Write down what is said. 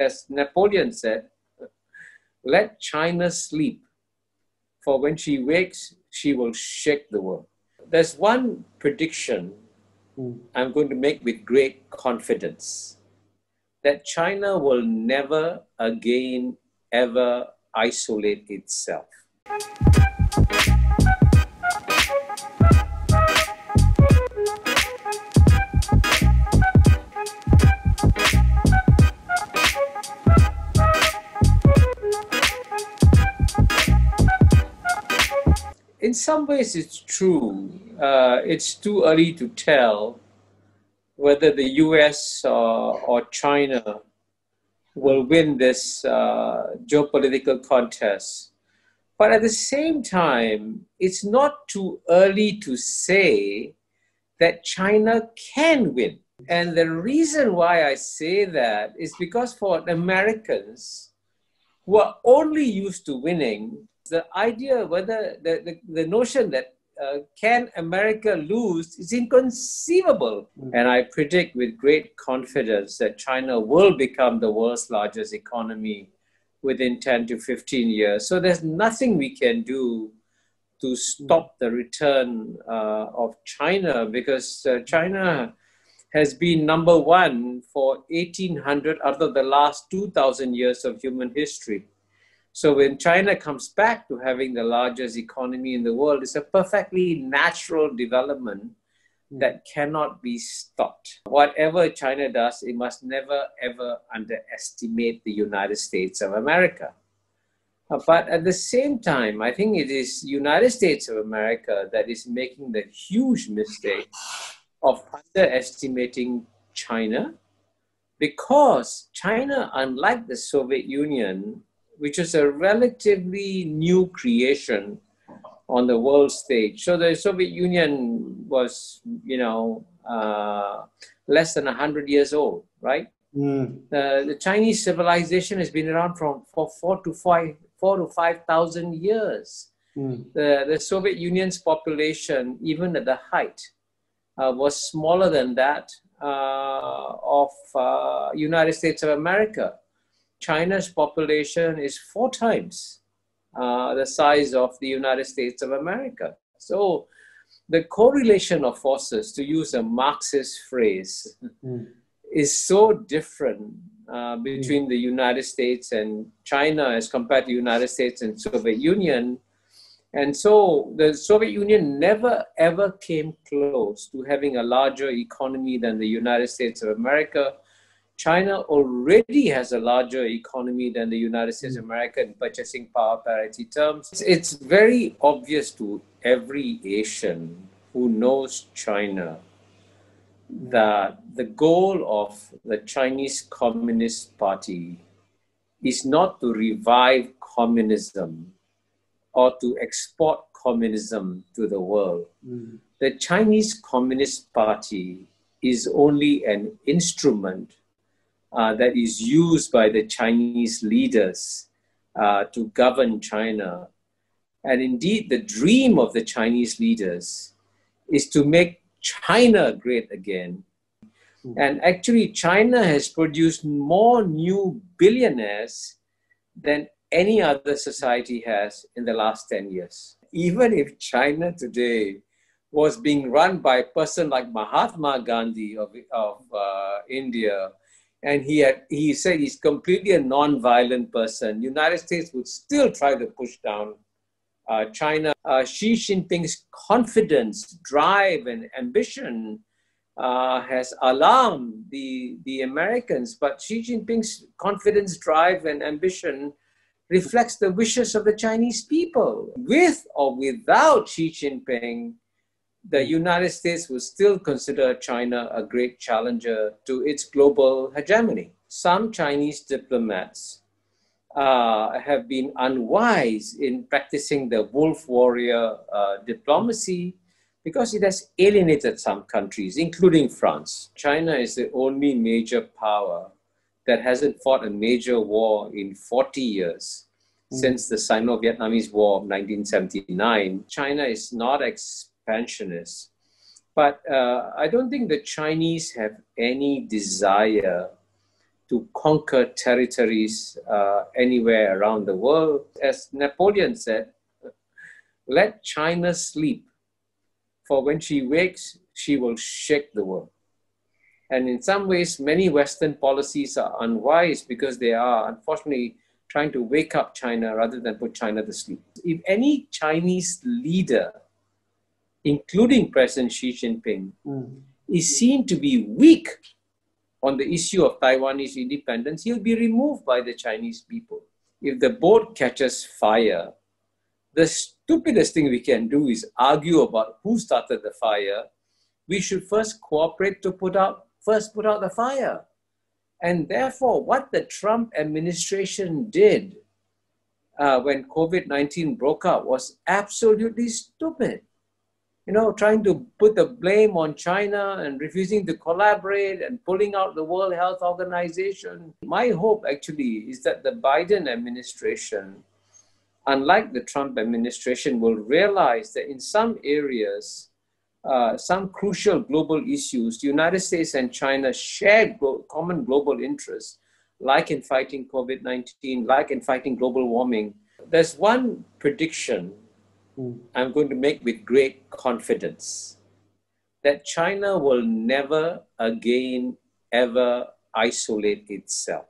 as Napoleon said, let China sleep, for when she wakes, she will shake the world. There's one prediction I'm going to make with great confidence, that China will never again ever isolate itself. In some ways, it's true. It's too early to tell whether the US or China will win this geopolitical contest. But at the same time, it's not too early to say that China can win. And the reason why I say that is because for Americans who are only used to winning, the idea whether the notion that can America lose is inconceivable. And I predict with great confidence that China will become the world's largest economy within 10 to 15 years. So there's nothing we can do to stop the return of China, because China has been number one for 1800 out of the last 2000 years of human history. So when China comes back to having the largest economy in the world, it's a perfectly natural development that cannot be stopped. Whatever China does, it must never, ever underestimate the United States of America. But at the same time, I think it is United States of America that is making the huge mistake of underestimating China, because China, unlike the Soviet Union, which is a relatively new creation on the world stage. So the Soviet Union was, less than 100 years old, right? The Chinese civilization has been around for 4,000 to 5,000 years. The Soviet Union's population, even at the height, was smaller than that of United States of America. China's population is 4 times the size of the United States of America. So the correlation of forces, to use a Marxist phrase, is so different between the United States and China as compared to the United States and Soviet Union. And so the Soviet Union never ever came close to having a larger economy than the United States of America. China already has a larger economy than the United States of America in purchasing power parity terms. It's very obvious to every Asian who knows China that the goal of the Chinese Communist Party is not to revive communism or to export communism to the world. The Chinese Communist Party is only an instrument that is used by the Chinese leaders to govern China. And indeed, the dream of the Chinese leaders is to make China great again. And actually, China has produced more new billionaires than any other society has in the last 10 years. Even if China today was being run by a person like Mahatma Gandhi of India, and he said he's completely a non-violent person, United States would still try to push down China. Xi Jinping's confidence, drive, and ambition has alarmed the Americans. But Xi Jinping's confidence, drive, and ambition reflects the wishes of the Chinese people. With or without Xi Jinping, the United States will still consider China a great challenger to its global hegemony. Some Chinese diplomats have been unwise in practicing the wolf warrior diplomacy because it has alienated some countries, including France. China is the only major power that hasn't fought a major war in 40 years. Since the Sino-Vietnamese War of 1979. China is not expansionist, but I don't think the Chinese have any desire to conquer territories anywhere around the world. As Napoleon said, let China sleep, for when she wakes, she will shake the world. And in some ways, many Western policies are unwise because they are, unfortunately, trying to wake up China rather than put China to sleep. If any Chinese leader, including President Xi Jinping, is seen to be weak on the issue of Taiwanese independence, he'll be removed by the Chinese people. If the boat catches fire, the stupidest thing we can do is argue about who started the fire. We should first cooperate to put out the fire. And therefore, what the Trump administration did when COVID-19 broke out was absolutely stupid. You know, trying to put the blame on China and refusing to collaborate and pulling out the World Health Organization. My hope actually is that the Biden administration, unlike the Trump administration, will realize that in some areas, some crucial global issues, the United States and China share common global interests, like in fighting COVID-19, like in fighting global warming. There's one prediction I'm going to make with great confidence, that China will never again ever isolate itself.